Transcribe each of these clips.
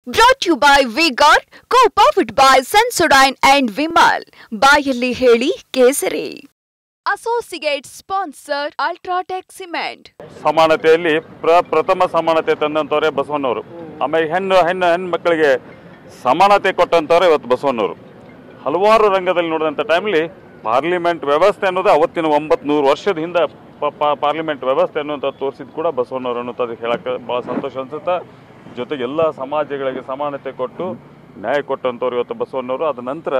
Brought to you by V-Guard, co-powered by Sensodyne and Vimal. ಬಾಯಲ್ಲಿ ಹೇಳಿ ಕೇಸರಿ. Associate sponsor Ultratech Cement. ಸಮಾನತೆಯಲ್ಲಿ ಪ್ರಥಮ ಸಮಾನತೆ ತಂದಂತವರೇ ಬಸವಣ್ಣವರು. ಆಮೇಲೆ ಹೆಣ್ಣು ಮಕ್ಕಳಿಗೆ ಸಮಾನತೆ ಕೊಟ್ಟಂತವರೇ ಇವತ್ತು ಬಸವಣ್ಣವರು. ಹಲವಾರು ರಂಗದಲ್ಲಿ ನೋಡಿದಂಥ ಟೈಮ್ಲಿ ಪಾರ್ಲಿಮೆಂಟ್ ವ್ಯವಸ್ಥೆ ಅನ್ನೋದು ಅವತ್ತಿನ 900 ವರ್ಷದ ಹಿಂದೆ ಪಾರ್ಲಿಮೆಂಟ್ ವ್ಯವಸ್ಥೆ ಅನ್ನೋಂಥ ತೋರಿಸಿದ್ದು ಕೂಡ ಬಸವಣ್ಣವರು ಅನ್ನೋದು ಹೇಳಕ್ಕೆ ಭಾಳ ಸಂತೋಷ ಅನ್ಸುತ್ತೆ. ಜೊತೆಗೆ ಎಲ್ಲ ಸಮಾಜಗಳಿಗೆ ಸಮಾನತೆ ಕೊಟ್ಟು ನ್ಯಾಯ ಕೊಟ್ಟಂಥವ್ರು ಇವತ್ತು ಬಸವಣ್ಣವರು. ಅದ ನಂತರ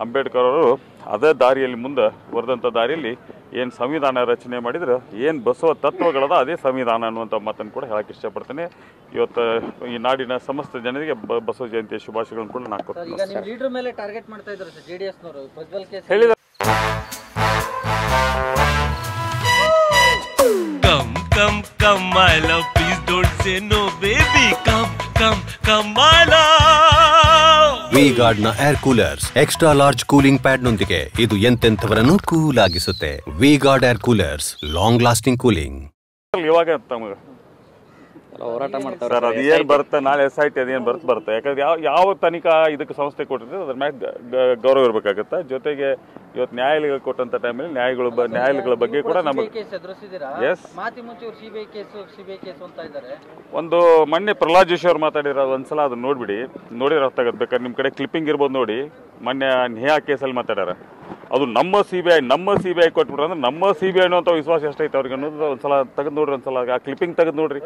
ಅಂಬೇಡ್ಕರ್ ಅವರು ಅದೇ ದಾರಿಯಲ್ಲಿ ಮುಂದೆ ಬರೆದಂಥ ದಾರಿಯಲ್ಲಿ ಏನು ಸಂವಿಧಾನ ರಚನೆ ಮಾಡಿದ್ರೆ ಏನು ಬಸವ ತತ್ವಗಳದ ಅದೇ ಸಂವಿಧಾನ ಅನ್ನುವಂಥ ಮಾತನ್ನು ಕೂಡ ಹೇಳಕ್ಕೆ ಇಷ್ಟಪಡ್ತೇನೆ. ಇವತ್ತು ಈ ನಾಡಿನ ಸಮಸ್ತ ಜನರಿಗೆ ಬಸವ ಜಯಂತಿಯ ಶುಭಾಶಯಗಳನ್ನು ಕೂಡ ನಾನು ಹೇಳಿದ. Come, my love, please don't say no, baby. Come, my love. V-Guard ನ air coolers extra large cooling pad ನೊಂದಿಗೆ ಇದು ಎಂತೆಂಥವರನ್ನು ಕೂಲ್ ಆಗಿಸುತ್ತೆ. V-Guard air coolers, long lasting cooling. ಇವಾಗ ಹೋರಾಟ ಮಾಡ್ತಾರೆ ಸರ್, ಅದು ಏನು ಬರುತ್ತೆ ನಾಳೆ SIT ಅದೇನು ಬರುತ್ತೆ. ಯಾಕಂದ್ರೆ ಯಾವ ತನಿಖಾ ಇದಕ್ಕೆ ಸಂಸ್ಥೆ ಕೊಟ್ಟಿರ್ತದೆ ಅದ್ರ ಮ್ಯಾಗ ಗೌರವ ಇರಬೇಕಾಗತ್ತೆ. ಜೊತೆಗೆ ಇವತ್ತು ನ್ಯಾಯಾಲಯಗಳು ಕೊಟ್ಟಂತ ಟೈಮಲ್ಲಿ ನ್ಯಾಯಾಲಯಗಳ ಬಗ್ಗೆ ಕೂಡ ನಮಗೆ ಒಂದು ಮೊನ್ನೆ ಪ್ರಹ್ಲಾದ್ ಜೋಶಿ ಅವ್ರು ಮಾತಾಡಿರೋ ಒಂದ್ಸಲ ಅದನ್ನ ನೋಡಿರೋ ಅರ್ಥ ಆಗತ್ತೆ. ಬೇಕಾದ್ರೆ ನಿಮ್ಮ ಕಡೆ ಕ್ಲಿಪ್ಪಿಂಗ್ ಇರ್ಬೋದು ನೋಡಿ. ಮೊನ್ನೆ ನೇಹಾ ಕೇಸಲ್ಲಿ ಮಾತಾಡ್ಯಾರ. ಅದು ನಮ್ಮ CBI ಕೊಟ್ಬಿಟ್ರೆ ಅಂದ್ರೆ ನಮ್ಮ CBI ಅನ್ನೋಂಥ ವಿಶ್ವಾಸ ಎಷ್ಟೈತೆ ಅವ್ರಿಗೆ ಅನ್ನೋದು ಒಂದ್ಸಲ ತೆಗೆದು ನೋಡ್ರಿ. ಒಂದ್ಸಲ ಆ ಕ್ಲಿಪ್ಪಿಂಗ್ ತೆಗೆದು ನೋಡ್ರಿ.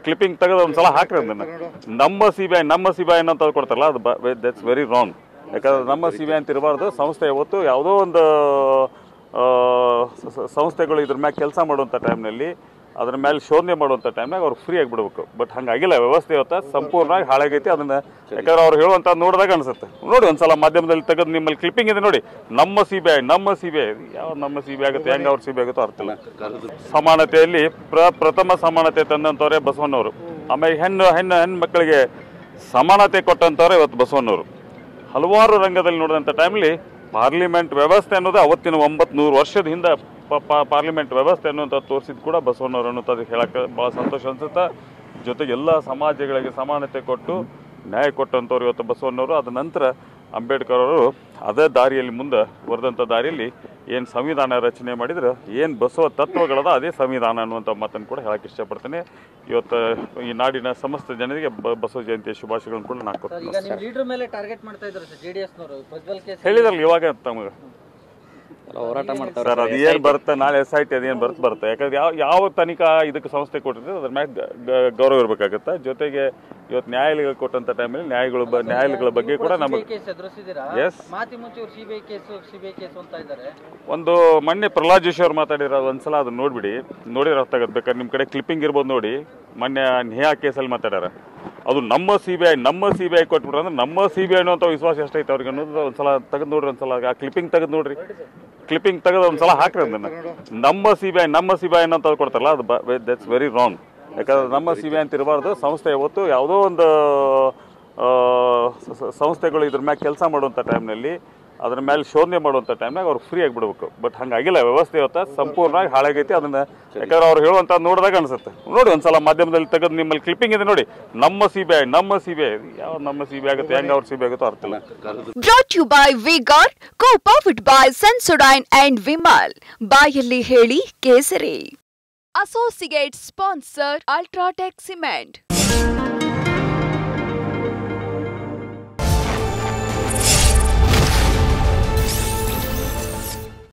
ಕ್ಲಿಪ್ಪಿಂಗ್ ತೆಗೆದು ಒಂದ್ಸಲ ಹಾಕ್ರಿ ಅದನ್ನ. ನಮ್ಮ CBI ಅನ್ನೋಂಥ ಕೊಡ್ತಾರಲ್ಲ ಅದು ದಟ್ಸ್ ವೆರಿ ರಾಂಗ್. ಯಾಕಂದ್ರೆ ನಮ್ಮ CBI ಅಂತ ಇರಬಾರ್ದು. ಸಂಸ್ಥೆ ಯಾವತ್ತು ಯಾವುದೋ ಒಂದು ಸಂಸ್ಥೆಗಳು ಇದ್ರ ಮ್ಯಾಗ ಕೆಲಸ ಮಾಡುವಂಥ ಟೈಮ್ನಲ್ಲಿ ಅದ್ರ ಮೇಲೆ ಶೋಧನೆ ಮಾಡುವಂಥ ಟೈಮ್ನಾಗ ಅವ್ರು ಫ್ರೀ ಆಗಿಬಿಡ್ಬೇಕು. ಬಟ್ ಹಂಗಾಗಿಲ್ಲ. ವ್ಯವಸ್ಥೆ ಇವತ್ತು ಸಂಪೂರ್ಣವಾಗಿ ಹಾಳಾಗೈತಿ. ಅದನ್ನ ಯಾಕಂದ್ರೆ ಅವ್ರು ಹೇಳುವಂಥ ನೋಡಿದಾಗ ಅನ್ಸುತ್ತೆ. ನೋಡಿ ಒಂದ್ಸಲ ಮಾಧ್ಯಮದಲ್ಲಿ ತೆಗೆದು ನಿಮ್ಮಲ್ಲಿ ಕ್ಲಿಪ್ಪಿಂಗ್ ಇದೆ ನೋಡಿ. ನಮ್ಮ CBI ಯಾವ ನಮ್ಮ CBI ಆಗುತ್ತೆ, ಹೆಂಗೆ ಅವ್ರ CBI ಆಗುತ್ತೋ ಅರ್ಥ ಇಲ್ಲ. ಸಮಾನತೆಯಲ್ಲಿ ಪ್ರಥಮ ಸಮಾನತೆ ತಂದಂಥವರೇ ಬಸವಣ್ಣವರು. ಆಮೇಲೆ ಹೆಣ್ಣು ಮಕ್ಕಳಿಗೆ ಸಮಾನತೆ ಕೊಟ್ಟಂಥವರೇ ಇವತ್ತು ಬಸವಣ್ಣವರು. ಹಲವಾರು ರಂಗದಲ್ಲಿ ನೋಡಿದಂಥ ಟೈಮ್ಲಿ ಪಾರ್ಲಿಮೆಂಟ್ ವ್ಯವಸ್ಥೆ ಅನ್ನೋದು ಅವತ್ತಿನ 900 ವರ್ಷದ ಹಿಂದೆ ಪಾರ್ಲಿಮೆಂಟ್ ವ್ಯವಸ್ಥೆ ಅನ್ನೋಂಥ ತೋರಿಸಿದ್ದು ಕೂಡ ಬಸವಣ್ಣವರು ಅನ್ನೋದು ಹೇಳಕ್ಕೆ ಭಾಳ ಸಂತೋಷ ಅನ್ಸುತ್ತೆ. ಜೊತೆಗೆ ಎಲ್ಲ ಸಮಾಜಗಳಿಗೆ ಸಮಾನತೆ ಕೊಟ್ಟು ನ್ಯಾಯ ಕೊಟ್ಟಂಥವ್ರು ಇವತ್ತು ಬಸವಣ್ಣವರು. ಅದ ನಂತರ ಅಂಬೇಡ್ಕರ್ ಅವರು ಅದೇ ದಾರಿಯಲ್ಲಿ ಮುಂದೆ ಬರೆದಂಥ ದಾರಿಯಲ್ಲಿ ಏನು ಸಂವಿಧಾನ ರಚನೆ ಮಾಡಿದ್ರೆ ಏನು ಬಸವ ತತ್ವಗಳದ ಅದೇ ಸಂವಿಧಾನ ಅನ್ನುವಂಥ ಮಾತನ್ನು ಕೂಡ ಹೇಳಕ್ಕೆ ಇಷ್ಟಪಡ್ತೇನೆ. ಇವತ್ತು ಈ ನಾಡಿನ ಸಮಸ್ತ ಜನರಿಗೆ ಬಸವ ಜಯಂತಿಯ ಶುಭಾಶಯಗಳನ್ನು ಕೂಡ ನಾನು ಹೇಳಿದ್ರಲ್ಲ ಇವಾಗ ತಮಗೆ ಹೋರಾಟ ಮಾಡ್ತಾರೆ ಸರ್. ಅದು ಏನು ಬರುತ್ತೆ ನಾಳೆ SIT ಅದೇನು ಬರುತ್ತೆ. ಯಾಕಂದ್ರೆ ಯಾವ ತನಿಖಾ ಇದಕ್ಕೆ ಸಂಸ್ಥೆ ಕೊಟ್ಟಿರ್ತದೆ ಅದ್ರ ಮ್ಯಾಗ ಗೌರವ ಇರಬೇಕಾಗತ್ತೆ. ಜೊತೆಗೆ ಇವತ್ತು ನ್ಯಾಯಾಲಯಗಳು ಕೊಟ್ಟಂತ ಟೈಮಲ್ಲಿ ನ್ಯಾಯಾಲಯಗಳ ಬಗ್ಗೆ ಕೂಡ ನಮಗೆ ಒಂದು ಮೊನ್ನೆ ಪ್ರಹ್ಲಾದ್ ಜೋಶಿ ಅವ್ರು ಮಾತಾಡಿರೋ ಒಂದ್ಸಲ ಅದನ್ನ ನೋಡಿರೋ ಅರ್ಥ ಆಗತ್ತೆ. ಬೇಕಾದ್ರೆ ನಿಮ್ಮ ಕಡೆ ಕ್ಲಿಪ್ಪಿಂಗ್ ಇರ್ಬೋದು ನೋಡಿ. ಮೊನ್ನೆ ನೇಹಾ ಕೇಸಲ್ಲಿ ಮಾತಾಡ್ಯಾರ. ಅದು ನಮ್ಮ CBI ಕೊಟ್ಬಿಟ್ರೆ ಅಂದ್ರೆ ನಮ್ಮ CBI ಅನ್ನೋಂಥ ವಿಶ್ವಾಸ ಎಷ್ಟೈತೆ ಅವ್ರಿಗೆ ಅನ್ನೋದು ಒಂದ್ಸಲ ತೆಗೆದು ನೋಡ್ರಿ. ಒಂದ್ಸಲ ಆ ಕ್ಲಿಪ್ಪಿಂಗ್ ತೆಗೆದು ನೋಡ್ರಿ. ಕ್ಲಿಪ್ಪಿಂಗ್ ತೆಗೆದು ಒಂದ್ಸಲ ಹಾಕ್ರಿ ಅದನ್ನ. ನಮ್ಮ CBI ಅನ್ನೋಂಥ ಕೊಡ್ತಾರಲ್ಲ ಅದು ದಟ್ಸ್ ವೆರಿ ರಾಂಗ್. ಯಾಕಂದ್ರೆ ನಮ್ಮ CBI ಅಂತ ಇರಬಾರ್ದು. ಸಂಸ್ಥೆ ಯಾವತ್ತು ಯಾವುದೋ ಒಂದು ಸಂಸ್ಥೆಗಳು ಇದ್ರ ಮ್ಯಾಗ ಕೆಲಸ ಮಾಡುವಂಥ ಟೈಮ್ನಲ್ಲಿ ಅದ್ರ ಮೇಲೆ ಶೋಧನೆ ಮಾಡುವಂಥ ಟೈಮ್ನಾಗ ಅವ್ರು ಫ್ರೀ ಆಗಿಬಿಡ್ಬೇಕು. ಬಟ್ ಹಂಗಾಗಿಲ್ಲ. ವ್ಯವಸ್ಥೆ ಇವತ್ತು ಸಂಪೂರ್ಣವಾಗಿ ಹಾಳಾಗೈತಿ. ಅದನ್ನ ಯಾಕಂದ್ರೆ ಅವ್ರು ಹೇಳುವಂಥ ನೋಡಿದಾಗ ಅನ್ಸುತ್ತೆ. ನೋಡಿ ಒಂದ್ಸಲ ಮಾಧ್ಯಮದಲ್ಲಿ ತೆಗೆದು ನಿಮ್ಮಲ್ಲಿ ಕ್ಲಿಪ್ಪಿಂಗ್ ಇದೆ ನೋಡಿ. ನಮ್ಮ CBI ಯಾವ ನಮ್ಮ CBI ಆಗುತ್ತೆ, ಹೆಂಗೆ ಅವ್ರ CBI ಆಗುತ್ತೋ ಅರ್ಥ ಇಲ್ಲ. Brought to you by V-Guard, co-powered by Sensodyne and Vimal. ಬಾಯಲ್ಲಿ ಹೇಳಿ ಕೇಸರಿ. Associate sponsor Ultratech Cement.